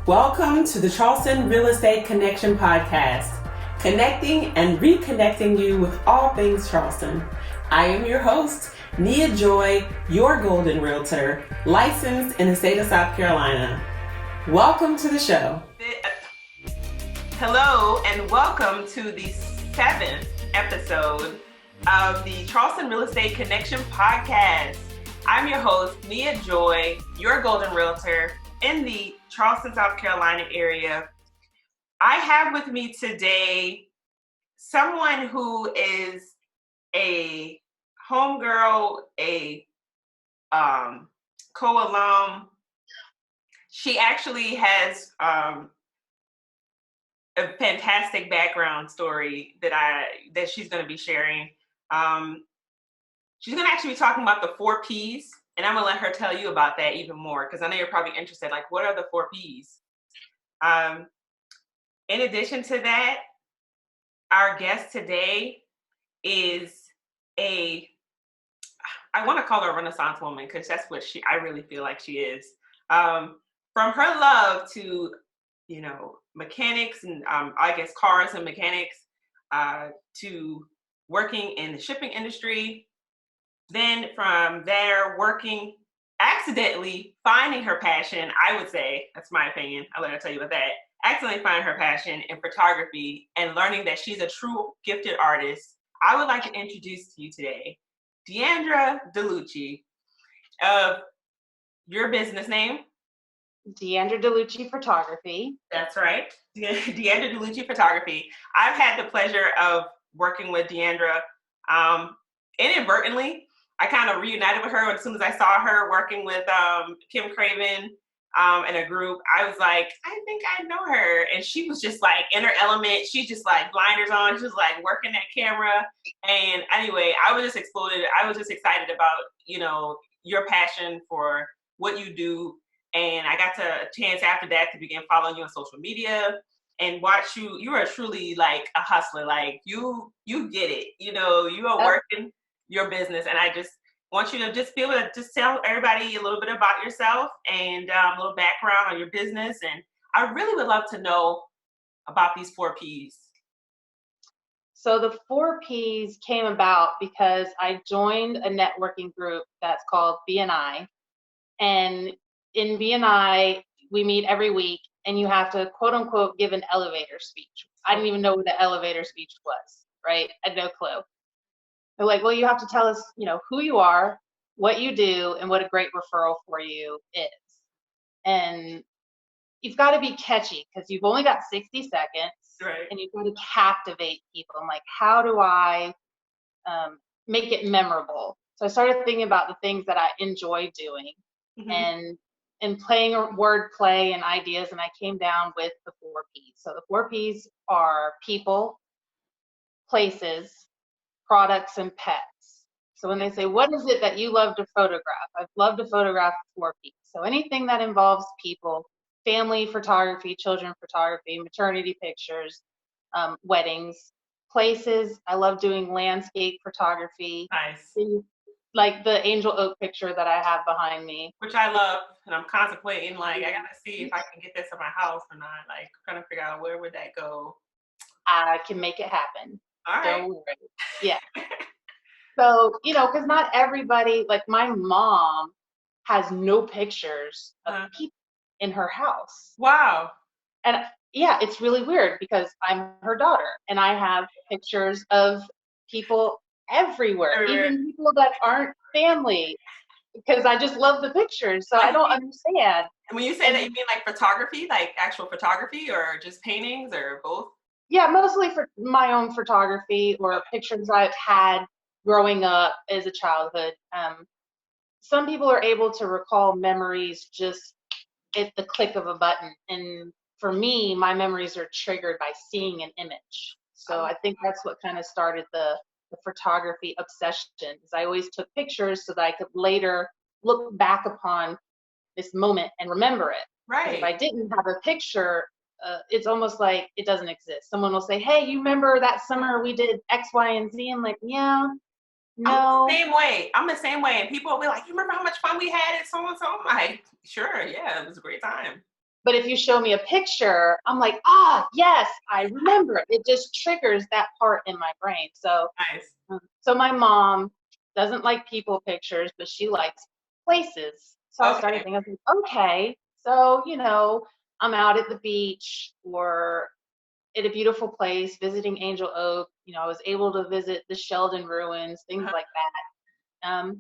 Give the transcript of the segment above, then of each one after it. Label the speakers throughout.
Speaker 1: Welcome to the Charleston Real Estate Connection Podcast, connecting and reconnecting you with all things Charleston. I am your host, Nia Joy, your Golden Realtor, licensed in the state of South Carolina. Welcome to the show. Hello, and welcome to the 7th episode of the Charleston Real Estate Connection Podcast. I'm your host, Nia Joy, your Golden Realtor in the Charleston, South Carolina area. I have with me today someone who is a homegirl, a co-alum. She actually has a fantastic background story that she's going to be sharing. She's going to actually be talking about the 4 Ps. And I'm going to let her tell you about that even more, because I know you're probably interested. Like, what are the 4 Ps? In addition to that, our guest today is I want to call her a Renaissance woman, because that's what I really feel like she is. From her love to, mechanics and I guess cars and mechanics, to working in the shipping industry. Then from there, accidentally finding her passion, I would say, that's my opinion, I'll let her tell you about that, accidentally finding her passion in photography and learning that she's a true gifted artist. I would like to introduce to you today, Diandra Dellucci, of your business name?
Speaker 2: Diandra Dellucci Photography.
Speaker 1: That's right, Diandra Dellucci Photography. I've had the pleasure of working with Diandra inadvertently. I kind of reunited with her as soon as I saw her working with Kim Craven in a group. I was like, I think I know her. And she was just like in her element. She's just like blinders on. She was like working that camera. And anyway, I was just exploded. I was just excited about, your passion for what you do. And I got a chance after that to begin following you on social media and watch you. You are truly like a hustler. Like you get it. You are working your business, and I just want you to just be able to just tell everybody a little bit about yourself and a little background on your business. And I really would love to know about these 4 Ps.
Speaker 2: So the 4 Ps came about because I joined a networking group that's called BNI, and in BNI we meet every week, and you have to quote unquote give an elevator speech. I didn't even know what the elevator speech was, right? I had no clue. They're like, well, you have to tell us, who you are, what you do, and what a great referral for you is. And you've got to be catchy because you've only got 60 seconds,
Speaker 1: right? And
Speaker 2: you've got to captivate people. I'm like, how do I make it memorable? So I started thinking about the things that I enjoy doing, and playing word play and ideas, and I came down with the 4 Ps. So the 4 Ps are people, places, products, and pets. So when they say, what is it that you love to photograph? I've loved to photograph 4 Ps. So anything that involves people, family photography, children photography, maternity pictures, weddings, places. I love doing landscape photography.
Speaker 1: Nice.
Speaker 2: Like the angel oak picture that I have behind me.
Speaker 1: Which I love, and I'm contemplating, like, I gotta see if I can get this in my house or not. Like, trying to figure out where would that go.
Speaker 2: I can make it happen.
Speaker 1: All right.
Speaker 2: Don't worry. Yeah. So, because not everybody, like my mom has no pictures of people in her house.
Speaker 1: Wow.
Speaker 2: And yeah, it's really weird because I'm her daughter and I have pictures of people everywhere, even people that aren't family, because I just love the pictures. So I don't understand.
Speaker 1: And when you say that, you mean like photography, like actual photography, or just paintings, or both?
Speaker 2: Yeah, mostly for my own photography or pictures I've had growing up as a childhood. Some people are able to recall memories just at the click of a button. And for me, my memories are triggered by seeing an image. So I think that's what kind of started the photography obsession, is I always took pictures so that I could later look back upon this moment and remember it.
Speaker 1: Right.
Speaker 2: If I didn't have a picture, it's almost like it doesn't exist. Someone will say, hey, you remember that summer we did X, Y, and Z? I'm like, yeah, no.
Speaker 1: I'm the same way. And people will be like, you remember how much fun we had at so-and-so? I'm like, sure, yeah, it was a great time.
Speaker 2: But if you show me a picture, I'm like, yes, I remember it. It just triggers that part in my brain. So,
Speaker 1: Nice.
Speaker 2: so my mom doesn't like people pictures, but she likes places. So I started
Speaker 1: Okay.
Speaker 2: thinking, okay, so, I'm out at the beach or at a beautiful place, visiting Angel Oak. I was able to visit the Sheldon ruins, things
Speaker 1: Uh-huh.
Speaker 2: like that.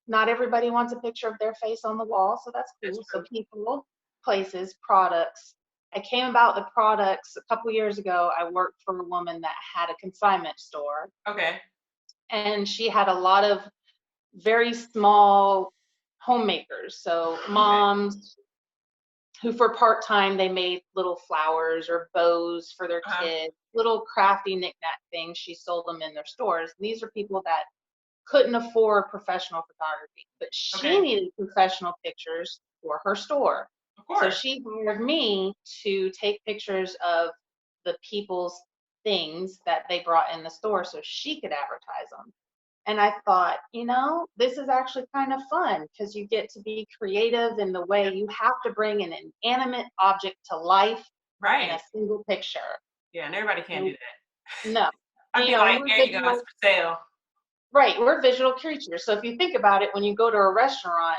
Speaker 2: Not everybody wants a picture of their face on the wall, so that's
Speaker 1: That's
Speaker 2: cool. So
Speaker 1: true.
Speaker 2: people, places, products. I came about the products a couple years ago. I worked for a woman that had a consignment store,
Speaker 1: Okay.
Speaker 2: and she had a lot of very small homemakers. So
Speaker 1: Okay.
Speaker 2: moms who for part-time they made little flowers or bows for their
Speaker 1: Uh-huh.
Speaker 2: kids, little crafty knick-knack things. She sold them in their stores. And these are people that couldn't afford professional photography, but she
Speaker 1: Okay.
Speaker 2: needed professional pictures for her store.
Speaker 1: Of
Speaker 2: So
Speaker 1: course.
Speaker 2: she hired me to take pictures of the people's things that they brought in the store so she could advertise them. And I thought, this is actually kind of fun because you get to be creative in the way you have to bring an inanimate object to life in a
Speaker 1: Right.
Speaker 2: single picture.
Speaker 1: Yeah, and everybody can't do
Speaker 2: And
Speaker 1: that.
Speaker 2: no,
Speaker 1: I'd be like,
Speaker 2: we're
Speaker 1: here you go, it's
Speaker 2: visual,
Speaker 1: for sale.
Speaker 2: right? We're visual creatures. So if you think about it, when you go to a restaurant,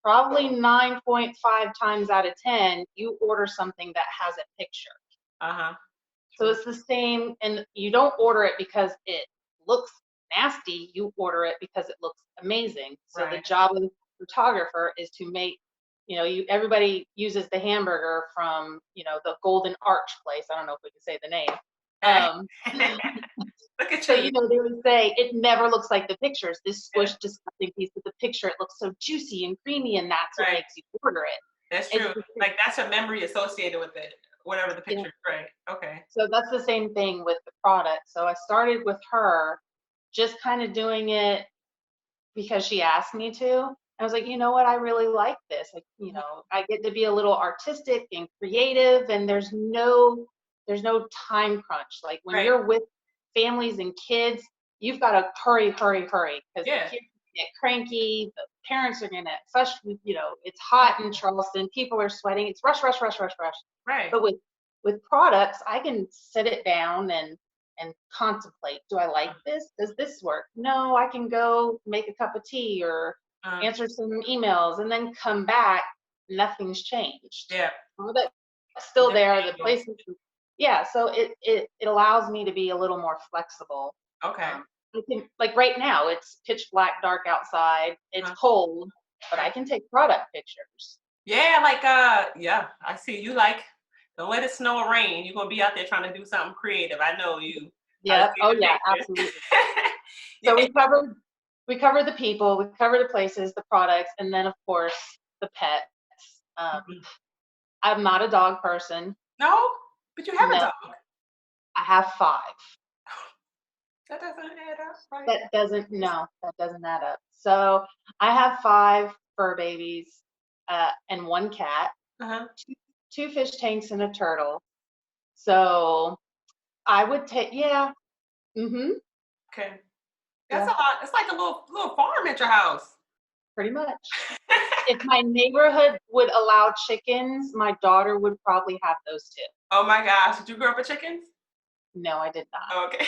Speaker 2: probably 9.5 times out of 10, you order something that has a picture.
Speaker 1: Uh-huh.
Speaker 2: So
Speaker 1: True.
Speaker 2: it's the same, and you don't order it because it looks nasty. You order it because it looks amazing. So the
Speaker 1: Right.
Speaker 2: job of the photographer is to make, everybody uses the hamburger from, the Golden Arch place. I don't know if we can say the name. Um,
Speaker 1: Look at
Speaker 2: so,
Speaker 1: you.
Speaker 2: they would say it never looks like the pictures. This
Speaker 1: Yeah.
Speaker 2: squished, disgusting piece of the picture, it looks so juicy and creamy, and that's what
Speaker 1: Right.
Speaker 2: makes you order it.
Speaker 1: That's
Speaker 2: It's
Speaker 1: true.
Speaker 2: the same.
Speaker 1: Like that's a memory associated with it, whatever the
Speaker 2: Yeah.
Speaker 1: picture. Right. Okay.
Speaker 2: So that's the same thing with the product. So I started with her, just kind of doing it because she asked me to. I was like, you know what? I really like this. Like, I get to be a little artistic and creative, and there's no time crunch. Like when
Speaker 1: Right.
Speaker 2: you're with families and kids, you've got to hurry, hurry, hurry because the
Speaker 1: Yeah.
Speaker 2: kids get cranky. The parents are gonna, especially, it's hot in Charleston. People are sweating. It's rush, rush, rush, rush, rush.
Speaker 1: Right.
Speaker 2: But with products, I can sit it down and contemplate. Do I like this? Does this work? No, I can go make a cup of tea or
Speaker 1: Uh,
Speaker 2: answer some emails and then come back. Nothing's changed.
Speaker 1: yeah.
Speaker 2: Product's still
Speaker 1: Different
Speaker 2: there. The
Speaker 1: angles.
Speaker 2: places, yeah. So it allows me to be a little more flexible.
Speaker 1: Okay.
Speaker 2: I can, like right now, it's pitch black, dark outside. It's
Speaker 1: Uh,
Speaker 2: cold, but I can take product pictures.
Speaker 1: yeah, like yeah, I see you like don't let it snow or rain. You're gonna be out there trying to do something creative. I know you. I
Speaker 2: Yeah.
Speaker 1: see
Speaker 2: Oh
Speaker 1: the
Speaker 2: yeah,
Speaker 1: picture.
Speaker 2: absolutely.
Speaker 1: Yeah,
Speaker 2: So we covered the people, we covered the places, the products, and then of course the pets.
Speaker 1: mhm.
Speaker 2: I'm not a dog person.
Speaker 1: No, but you have a
Speaker 2: No,
Speaker 1: dog.
Speaker 2: I have five.
Speaker 1: That doesn't add up, right?
Speaker 2: That doesn't add up. So I have five fur babies and one cat,
Speaker 1: Uh-huh.
Speaker 2: two fish tanks, and a turtle. So I would take, yeah, mm-hmm,
Speaker 1: Okay. That's a
Speaker 2: yeah,
Speaker 1: lot. It's like a little farm at your house.
Speaker 2: pretty much. If my neighborhood would allow chickens, my daughter would probably have those too.
Speaker 1: Oh my gosh. Did you grow up with chickens?
Speaker 2: No, I did not.
Speaker 1: Okay.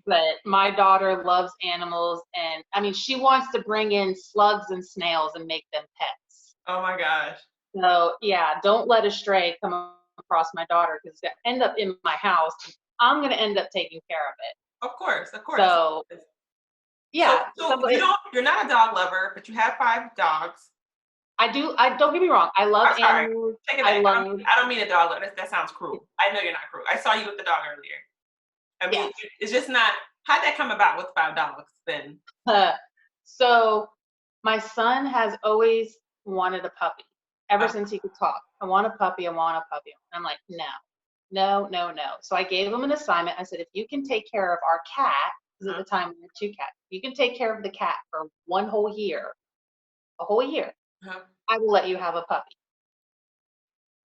Speaker 2: But my daughter loves animals, and I mean, she wants to bring in slugs and snails and make them pets.
Speaker 1: Oh my gosh.
Speaker 2: So yeah, don't let a stray come across my daughter because it's gonna end up in my house. I'm gonna end up taking care of it.
Speaker 1: Of course, of course.
Speaker 2: So
Speaker 1: So
Speaker 2: yeah,
Speaker 1: so you're not a dog lover, but you have five dogs.
Speaker 2: I do. I don't get me wrong. I love
Speaker 1: I'm sorry.
Speaker 2: animals.
Speaker 1: Take it
Speaker 2: I
Speaker 1: back.
Speaker 2: love,
Speaker 1: I don't mean a dog lover. That sounds cruel. I know you're not cruel. I saw you with the dog earlier. I mean,
Speaker 2: yes.
Speaker 1: it's just not. How'd that come about with five dogs then?
Speaker 2: So my son has always wanted a puppy ever
Speaker 1: Uh,
Speaker 2: since he could talk. I want a puppy. I want a puppy. And I'm like, no, no, no, no. So I gave him an assignment. I said, if you can take care of our cat, because
Speaker 1: uh,
Speaker 2: at the time we had two cats, if you can take care of the cat for one whole year, a whole year,
Speaker 1: uh,
Speaker 2: I will let you have a puppy.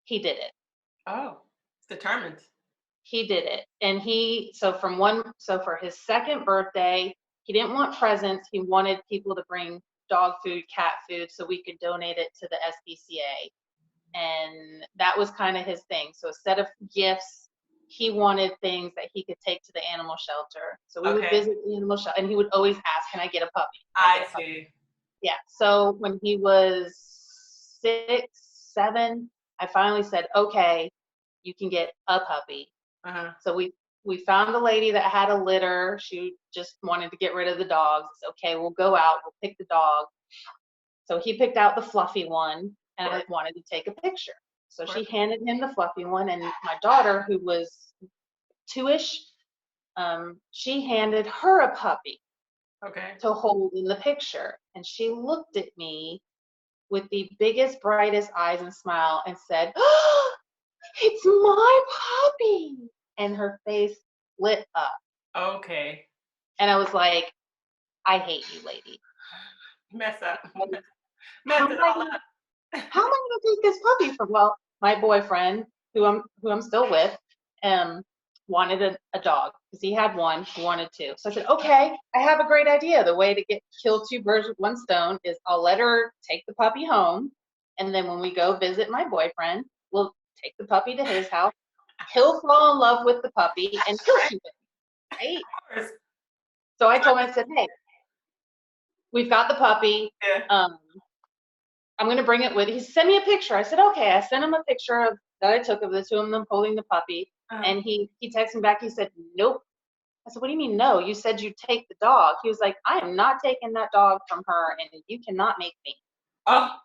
Speaker 2: He did it.
Speaker 1: oh, it's determined.
Speaker 2: He did it. And so for his second birthday, he didn't want presents. He wanted people to bring dog food, cat food, so we could donate it to the SPCA. And that was kind of his thing. So instead of gifts, he wanted things that he could take to the animal shelter. So we would visit the animal shelter, and he would always ask, "Can I get a puppy?"
Speaker 1: I see.
Speaker 2: Yeah. So when he was 6, 7, I finally said, "Okay, you can get a puppy." So we found a lady that had a litter. She just wanted to get rid of the dogs. Okay, we'll go out. We'll pick the dog. So he picked out the fluffy one, and I wanted to take a picture. So she handed him the fluffy one, and my daughter, who was 2-ish, she handed her a puppy to hold in the picture. And she looked at me with the biggest, brightest eyes and smile and said, "Oh, it's my puppy." And her face lit up.
Speaker 1: Okay.
Speaker 2: And I was like, "I hate you, lady."
Speaker 1: Mess up.
Speaker 2: How am I gonna take this puppy from? Well, my boyfriend, who I'm still with, wanted a dog because he had one, he wanted two. So I said, "Okay, I have a great idea. The way to kill two birds with one stone is I'll let her take the puppy home, and then when we go visit my boyfriend, we'll take the puppy to his house. He'll fall in love with the puppy and he'll keep it." Right? So I told him, I said, "Hey, we've got the puppy. I'm going to bring it with." He sent me a picture. I said, "Okay." I sent him a picture that I took of the two of them holding the puppy. And he texted me back. He said, "Nope." I said, "What do you mean, no? You said you'd take the dog." He was like, "I am not taking that dog from her, and you cannot make me." I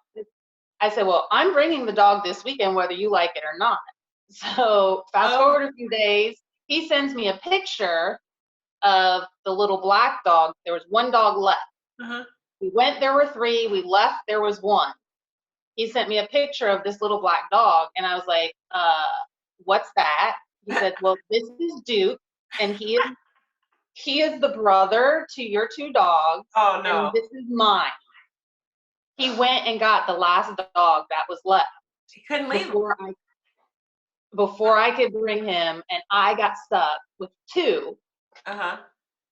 Speaker 2: said, "Well, I'm bringing the dog this weekend, whether you like it or not." So fast forward a few days, he sends me a picture of the little black dog. There was one dog left. We went, there were 3. We left, there was 1. He sent me a picture of this little black dog, and I was like, "What's that?" He said, "Well, this is Duke, and he is the brother to your 2 dogs.
Speaker 1: Oh no.
Speaker 2: And this is mine." He went and got the last dog that was left.
Speaker 1: He couldn't leave
Speaker 2: before I could bring him, and I got stuck with 2.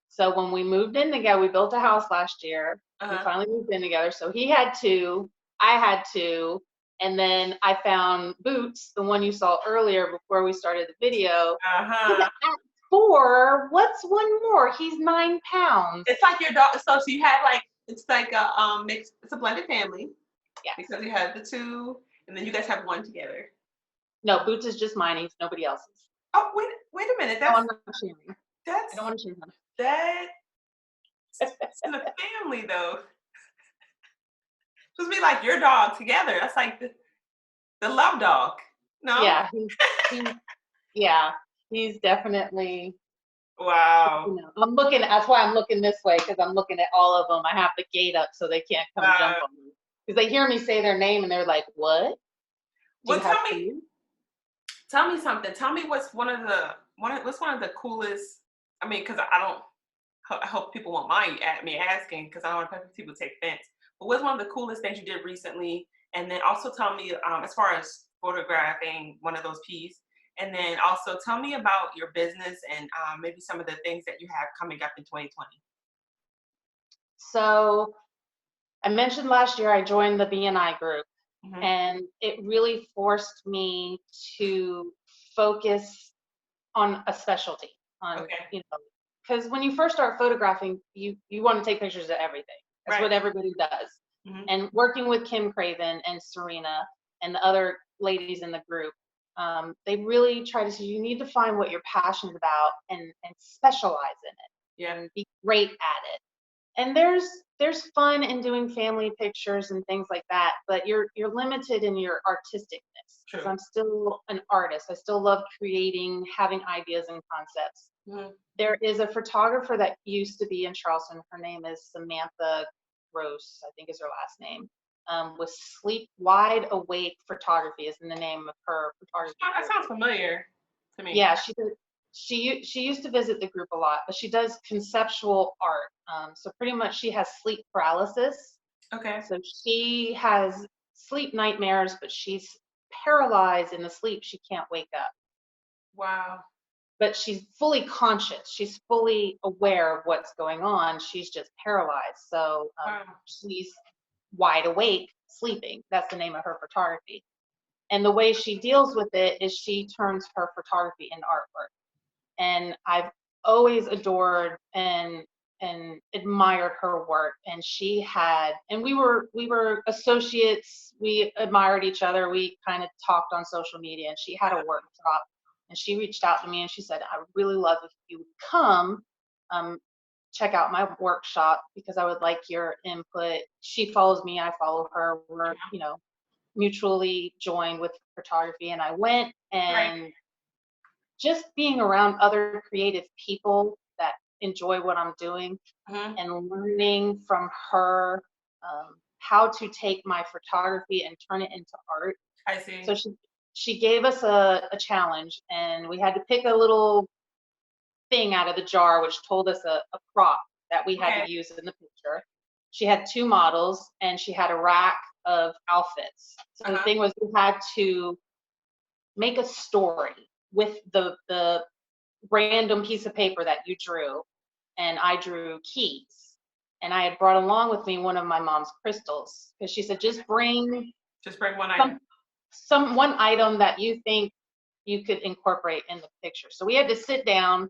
Speaker 2: So when we moved in together, we built a house last year. We finally moved in together. So he had 2, I had 2, and then I found Boots, the one you saw earlier before we started the video. He's at 4. What's one more? He's 9 pounds.
Speaker 1: It's like your dog. So you had like, it's like a mixed. It's a blended family. Yeah. Because you had the 2, and then you guys have 1 together.
Speaker 2: No, Boots is just mine. He's nobody else's.
Speaker 1: Oh, wait a minute.
Speaker 2: I'm not sharing.
Speaker 1: I
Speaker 2: don't want to share him.
Speaker 1: That's in the family, though. Supposed to be like your dog together. That's like the love dog. No?
Speaker 2: Yeah, he's definitely.
Speaker 1: Wow.
Speaker 2: You know, that's why I'm looking this way, because I'm looking at all of them. I have the gate up so they can't come jump on me. Because they hear me say their name and they're like, "What?"
Speaker 1: Well, tell me something. Tell me what's one of the coolest. I mean, because I hope people won't mind me asking, because I don't want people to take offense. But what's one of the coolest things you did recently? And then also tell me, as far as photographing one of those pieces, and then also tell me about your business and maybe some of the things that you have coming up in 2020.
Speaker 2: So I mentioned last year I joined the BNI group, and it really forced me to focus on a specialty. Because when you first start photographing, you want to take pictures of everything. That's what everybody does. And working with Kim Craven and Serena and the other ladies in the group, they really try to say you need to find what you're passionate about and specialize in it. And be great at it. And there's fun in doing family pictures and things like that, but you're limited in your artisticness, because I'm still an artist. I still love creating, having ideas and concepts. There is a photographer that used to be in Charleston. Her name is Samantha Gross, I think is her last name. With Sleep Wide Awake Photography is in the name of her photography.
Speaker 1: That sounds familiar to me.
Speaker 2: Yeah, she used to visit the group a lot, but she does conceptual art. So pretty much she has sleep paralysis. So she has sleep nightmares, but she's paralyzed in the sleep. She can't wake up.
Speaker 1: Wow.
Speaker 2: But she's fully conscious. She's fully aware of what's going on. She's just paralyzed. So she's wide awake, sleeping. That's the name of her photography. And the way she deals with it is she turns her photography into artwork. And I've always adored and admired her work. And we were associates. We admired each other. We kind of talked on social media, and she had a workshop, and she reached out to me and she said, I would really love if you would come check out my workshop because I would like your input. She follows me, I follow her. We're, mutually joined with photography. And I went, and just being around other creative people that enjoy what I'm doing and learning from her how to take my photography and turn it into art.
Speaker 1: I see.
Speaker 2: So she gave us a challenge, and we had to pick a little thing out of the jar, which told us a prop that we had to use in the picture. She had 2 models, and she had a rack of outfits. So the thing was, we had to make a story with the random piece of paper that you drew, and I drew keys. And I had brought along with me one of my mom's crystals because she said, just bring
Speaker 1: one item.
Speaker 2: One item that you think you could incorporate in the picture. So we had to sit down,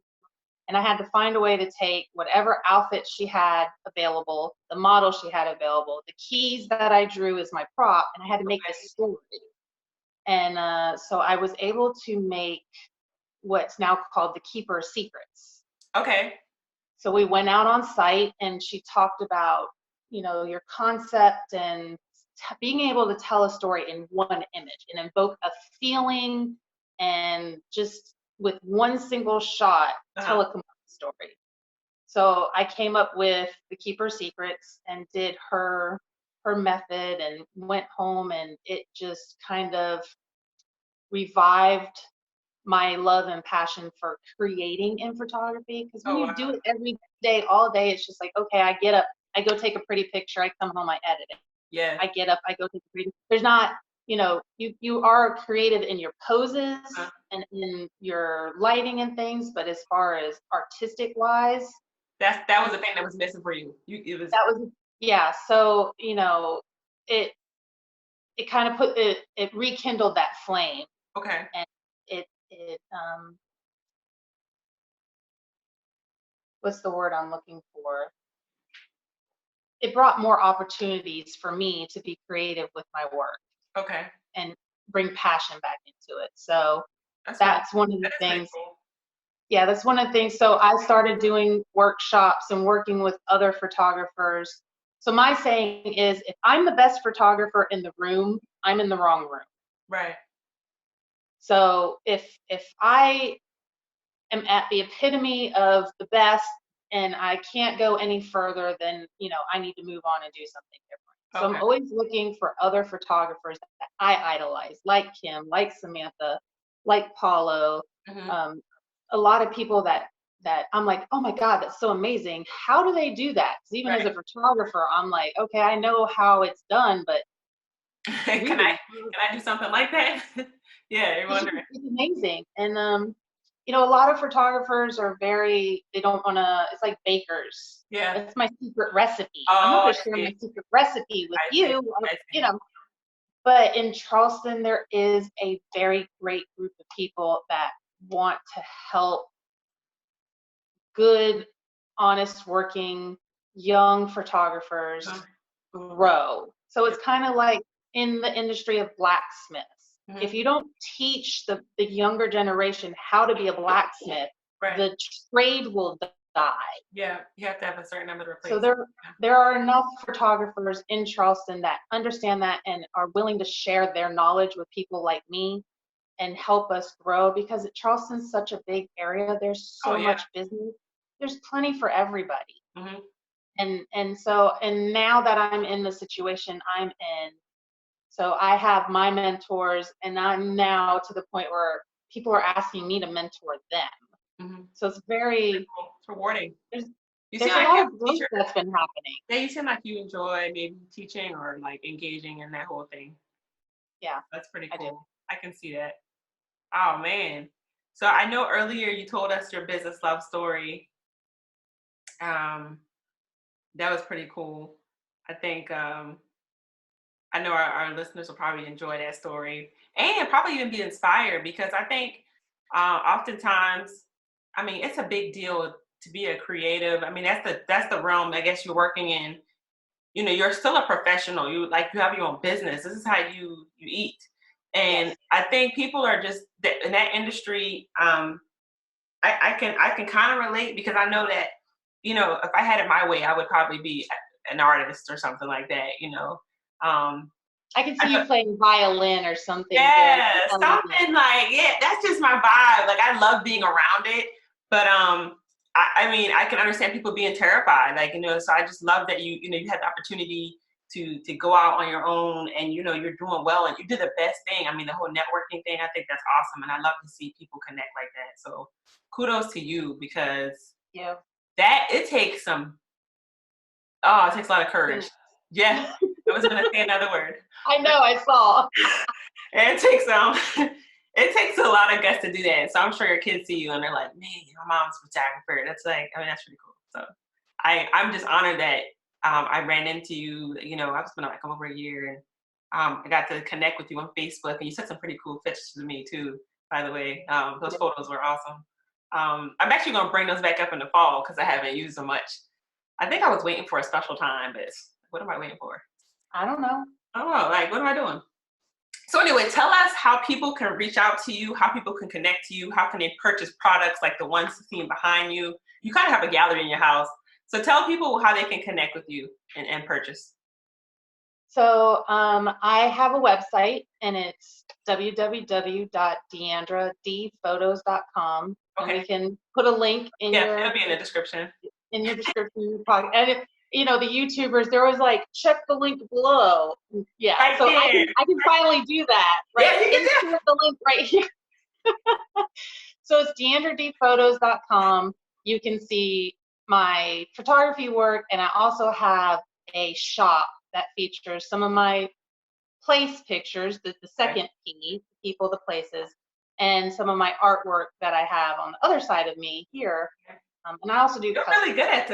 Speaker 2: and I had to find a way to take whatever outfit she had available, the model she had available, the keys that I drew as my prop, and I had to make this story. And so I was able to make what's now called the Keeper Secrets.
Speaker 1: Okay.
Speaker 2: So we went out on site, and she talked about, your concept and being able to tell a story in one image and invoke a feeling, and just with one single shot, tell a complete story. So I came up with the Keeper Secrets and did her method, and went home, and it just kind of revived my love and passion for creating in photography. Because when you do it every day, all day, it's just like, okay, I get up, I go take a pretty picture, I come home, I edit it.
Speaker 1: Yeah.
Speaker 2: I get up, I go take a pretty. There's not, you are creative in your poses and in your lighting and things, but as far as artistic wise,
Speaker 1: that was the thing that was missing for you.
Speaker 2: Yeah. So it kind of it rekindled that flame.
Speaker 1: Okay.
Speaker 2: And it what's the word I'm looking for? It brought more opportunities for me to be creative with my work.
Speaker 1: Okay.
Speaker 2: And bring passion back into it. So that's one of the things. Cool. Yeah, that's one of the things. So I started doing workshops and working with other photographers. So my saying is, if I'm the best photographer in the room, I'm in the wrong room.
Speaker 1: Right.
Speaker 2: So if I am at the epitome of the best and I can't go any further, then I need to move on and do something different. So I'm always looking for other photographers that I idolize, like Kim, like Samantha, like Paulo. A lot of people that I'm like, oh my God, that's so amazing. How do they do that? Because even as a photographer, I'm like, okay, I know how it's done, but
Speaker 1: can I do something like that? Yeah, you're wondering.
Speaker 2: It's amazing. And a lot of photographers are they don't want to, it's like bakers.
Speaker 1: Yeah.
Speaker 2: That's my secret recipe. I'm not going to share my secret recipe with you, but in Charleston, there is a very great group of people that want to help good, honest working, young photographers grow. So it's kind of like in the industry of blacksmiths. If you don't teach the younger generation how to be a blacksmith, the trade will die.
Speaker 1: Yeah, you have to have a certain number of
Speaker 2: replacements. So there are enough photographers in Charleston that understand that and are willing to share their knowledge with people like me and help us grow, because Charleston's such a big area. There's so much business. There's plenty for everybody. And now that I'm in the situation I'm in, so I have my mentors, and I'm now to the point where people are asking me to mentor them. So it's very
Speaker 1: rewarding.
Speaker 2: There's a lot of growth that's been happening.
Speaker 1: Yeah, you seem like you enjoy maybe teaching or like engaging in that whole thing.
Speaker 2: Yeah,
Speaker 1: that's pretty cool. I can see that. Oh man. So I know earlier you told us your business love story. That was pretty cool. I think I know our listeners will probably enjoy that story and probably even be inspired because I think oftentimes, I mean, it's a big deal to be a creative. I mean, that's the realm I guess you're working in. You know, you're still a professional. You have your own business. This is how you eat. And
Speaker 2: Yes.
Speaker 1: I think people are just in that industry. I can kind of relate because I know that, if I had it my way, I would probably be an artist or something like that.
Speaker 2: I can
Speaker 1: I
Speaker 2: see
Speaker 1: know,
Speaker 2: you playing violin or something very
Speaker 1: yeah,
Speaker 2: elegant.
Speaker 1: something like, yeah, that's just my vibe. Like I love being around it, but I mean, I can understand people being terrified. Like, so I just love that you had the opportunity to go out on your own, and you're doing well, and you did the best thing. I mean, the whole networking thing, I think that's awesome, and I love to see people connect like that. So kudos to you because
Speaker 2: Yeah.
Speaker 1: that it takes some. Oh, it takes a lot of courage.
Speaker 2: Mm.
Speaker 1: Yeah, I was gonna say another word.
Speaker 2: I know, I saw.
Speaker 1: And it takes a lot of guts to do that. So I'm sure your kids see you and they're like, man, my mom's a photographer. That's like, I mean, that's pretty cool. So I'm just honored that I ran into you. I've been like over a year, and I got to connect with you on Facebook, and you took some pretty cool pictures of me too. By the way, those
Speaker 2: Yeah.
Speaker 1: photos were awesome. I'm actually gonna bring those back up in the fall because I haven't used them much. I think I was waiting for a special time, but what am I waiting for?
Speaker 2: I don't know.
Speaker 1: I don't know. Like, what am I doing? So anyway, tell us how people can reach out to you, how people can connect to you, how can they purchase products like the ones seen behind you. You kind of have a gallery in your house. So tell people how they can connect with you and purchase.
Speaker 2: So I have a website, and it's www.diandradphotos.com, and
Speaker 1: Okay.
Speaker 2: we can put a link in
Speaker 1: Yeah, it'll be in the description.
Speaker 2: description of your podcast. And if, the YouTubers, they're always like, check the link below. Yeah,
Speaker 1: Right
Speaker 2: so
Speaker 1: there.
Speaker 2: I can finally do that.
Speaker 1: Yeah,
Speaker 2: Right,
Speaker 1: you can do.
Speaker 2: insert the link right here. So it's diandradphotos.com. You can see my photography work, and I also have a shop that features some of my place pictures, the second P, people, the places, and some of my artwork that I have on the other side of me here. And I also do
Speaker 1: You're
Speaker 2: custom.
Speaker 1: really good at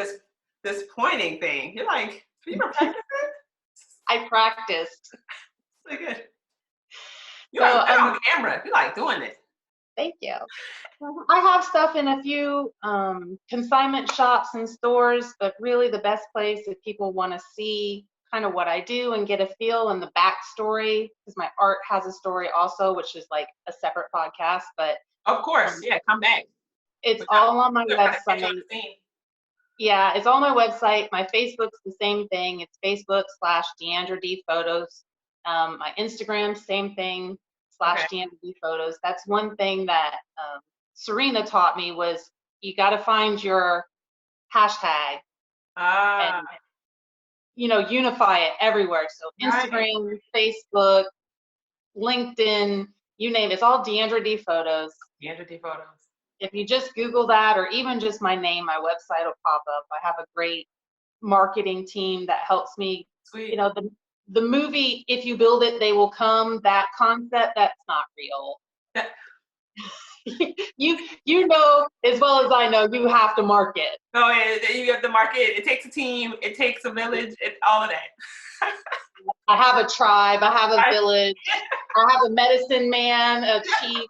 Speaker 1: this pointing thing. You're like, have you ever practiced it?
Speaker 2: I practiced.
Speaker 1: Really good. You are
Speaker 2: So
Speaker 1: good on camera. You like doing it.
Speaker 2: thank you. I have stuff in a few consignment shops and stores, but really the best place if people want to see kind of what I do and get a feel and the backstory, because my art has a story also, which is like a separate podcast, but
Speaker 1: Of course. Yeah, come back.
Speaker 2: it's
Speaker 1: We
Speaker 2: all on my
Speaker 1: we're gonna catch you on
Speaker 2: website.
Speaker 1: the scene.
Speaker 2: Yeah, it's on my website. My Facebook's the same thing. It's Facebook/Diandra D Photos. My Instagram, same thing,
Speaker 1: Okay.
Speaker 2: /Diandra D Photos. That's one thing that Serena taught me was you got to find your hashtag
Speaker 1: Ah,
Speaker 2: and unify it everywhere. So
Speaker 1: right.
Speaker 2: Instagram, Facebook, LinkedIn, you name it. It's all Diandra D Photos.
Speaker 1: Diandra D photos.
Speaker 2: If you just Google that, or even just my name, my website will pop up. I have a great marketing team that helps me.
Speaker 1: Sweet.
Speaker 2: The movie, if you build it, they will come, that concept, that's not real. you know as well as I know, you have to market.
Speaker 1: Oh, yeah, you have to market. It takes a team. It takes a village. All of that.
Speaker 2: I have a tribe. I have a village. I have a medicine man, a chief.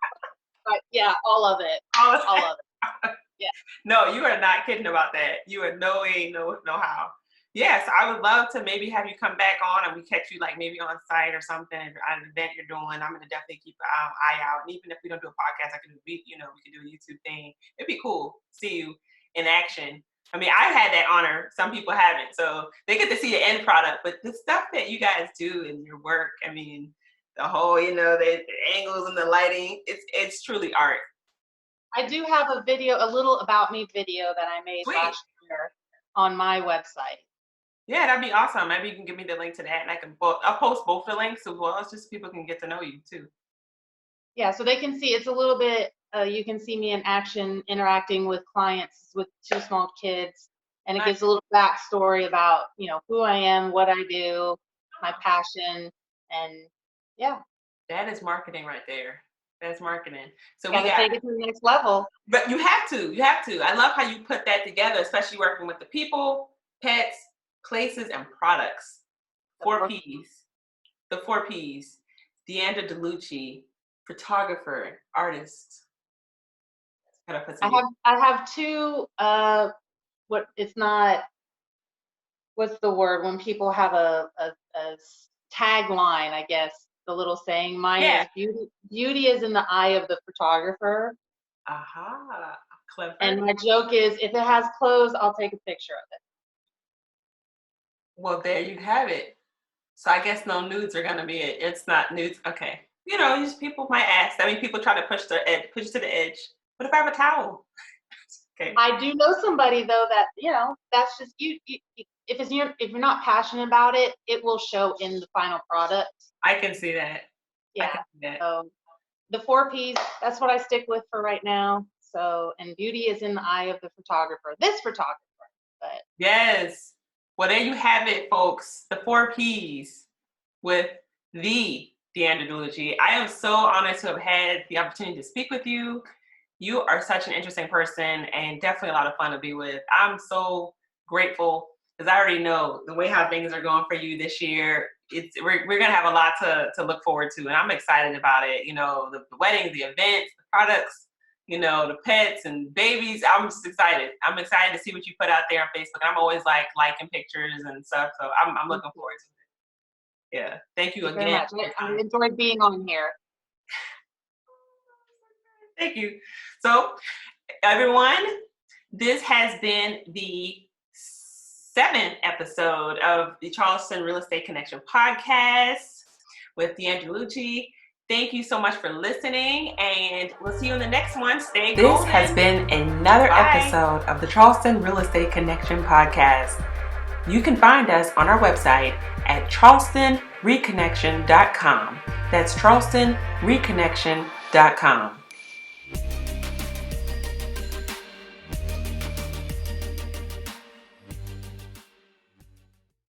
Speaker 2: Yeah, all of it. All of it. Yeah.
Speaker 1: No, you are not kidding about that. You are no way, no how. Yes, I would love to maybe have you come back on and we catch you like maybe on site or something at an event you're doing. I'm gonna definitely keep an eye out. And even if we don't do a podcast, we could do a YouTube thing. It'd be cool to see you in action. I mean, I've had that honor. Some people haven't, so they get to see the end product. But the stuff that you guys do in your work, I mean, the whole, the angles and the lighting, it's truly art.
Speaker 2: I do have a little about me video that I made
Speaker 1: Sweet.
Speaker 2: last year on my website.
Speaker 1: Yeah, that'd be awesome. Maybe you can give me the link to that, and I'll post both the links as well, as just people can get to know you too.
Speaker 2: Yeah, so they can see it's a little bit. You can see me in action, interacting with clients with two small kids, and it gives a little backstory about who I am, what I do, my passion, and yeah.
Speaker 1: That is marketing right there. That's marketing. So
Speaker 2: we got to take it to the next level.
Speaker 1: But you have to. You have to. I love how you put that together, especially working with the people, pets, places, and products. 4 P's. the 4 P's. Diandra Dellucci, photographer, artist. Gotta put some
Speaker 2: I have two. What's the word when people have a tagline? I guess the little saying. Mine is beauty is in the eye of the photographer.
Speaker 1: Aha, clever.
Speaker 2: And my joke is, if it has clothes, I'll take a picture of it.
Speaker 1: Well, there you have it. So I guess no nudes are gonna be it. It's not nudes. Okay. You know, just people might ask. I mean, people try to push it to the edge. What if I have a towel? Okay.
Speaker 2: I do know somebody though that, you know, that's just you. If you're not passionate about it, it will show in the final product.
Speaker 1: I can see that.
Speaker 2: Yeah.
Speaker 1: I can see that.
Speaker 2: So the 4 P's, that's what I stick with for right now. So, and beauty is in the eye of the photographer. This photographer, but
Speaker 1: yes. Well, there you have it, folks. The 4 P's with the Diandra Dellucci. I am so honored to have had the opportunity to speak with you. You are such an interesting person and definitely a lot of fun to be with. I'm so grateful because I already know the way how things are going for you this year. We're gonna have a lot to look forward to, and I'm excited about it. You know, the weddings, the events, the products, you know, the pets and babies. I'm just excited. I'm excited to see what you put out there on Facebook. I'm always like liking pictures and stuff, so I'm looking forward to it. Yeah, thank you again.
Speaker 2: I enjoyed being on here.
Speaker 1: Thank you. So, everyone, this has been the 7th episode of the Charleston Real Estate Connection podcast with Diandra Dellucci. Thank you so much for listening, and we'll see you in the next one. Stay golden. This has been another episode of the Charleston Real Estate Connection podcast. You can find us on our website at charlestonreconnection.com. That's charlestonreconnection.com.